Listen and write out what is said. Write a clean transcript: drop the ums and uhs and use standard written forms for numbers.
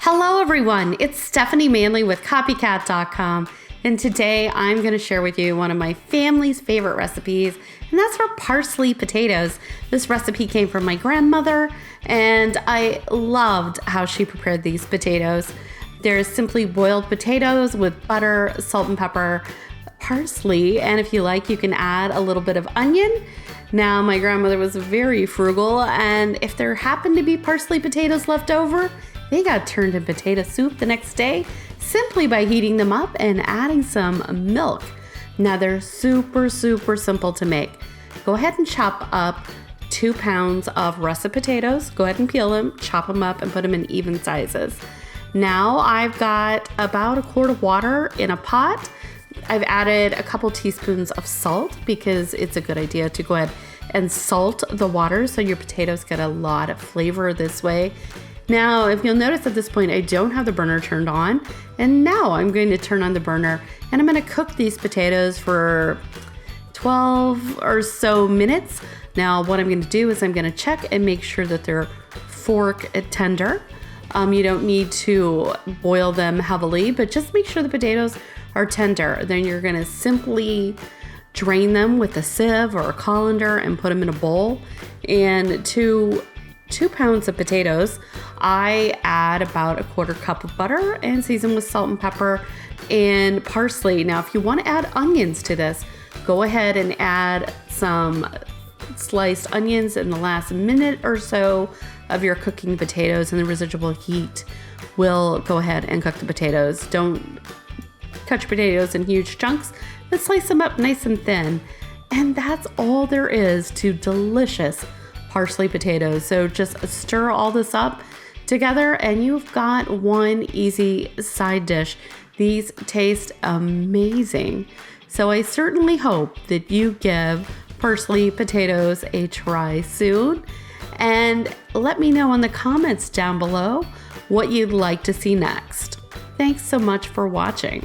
Hello everyone, it's Stephanie Manley with Copycat.com, and today I'm going to share with you one of my family's favorite recipes, and that's for parsley potatoes. This recipe came from my grandmother, and I loved how she prepared these potatoes. They're simply boiled potatoes with butter, salt and pepper, parsley, and if you like, you can add a little bit of onion. Now, my grandmother was very frugal, and if there happened to be parsley potatoes left over, they got turned into potato soup the next day simply by heating them up and adding some milk. Now, they're super simple to make. Go ahead and chop up 2 pounds of russet potatoes. Go ahead and peel them, chop them up, and put them in even sizes. Now, I've got about a quart of water in a pot. I've added a couple teaspoons of salt because it's a good idea to go ahead and salt the water so your potatoes get a lot of flavor this way. Now, if you'll notice at this point, I don't have the burner turned on, and now I'm going to turn on the burner and I'm going to cook these potatoes for 12 or so minutes. Now, what I'm going to do is I'm going to check and make sure that they're fork tender. You don't need to boil them heavily, but just make sure the potatoes are tender. Then you're going to simply drain them with a sieve or a colander and put them in a bowl. And to 2 pounds of potatoes, I add about a quarter cup of butter and season with salt and pepper and parsley. Now, if you want to add onions to this, go ahead and add some sliced onions in the last minute or so of your cooking potatoes, and the residual heat will go ahead and cook the potatoes. Don't cut your potatoes in huge chunks, but slice them up nice and thin. And that's all there is to delicious parsley potatoes. So just stir all this up together and you've got one easy side dish. These taste amazing. So I certainly hope that you give parsley potatoes a try soon. And let me know in the comments down below what you'd like to see next. Thanks so much for watching.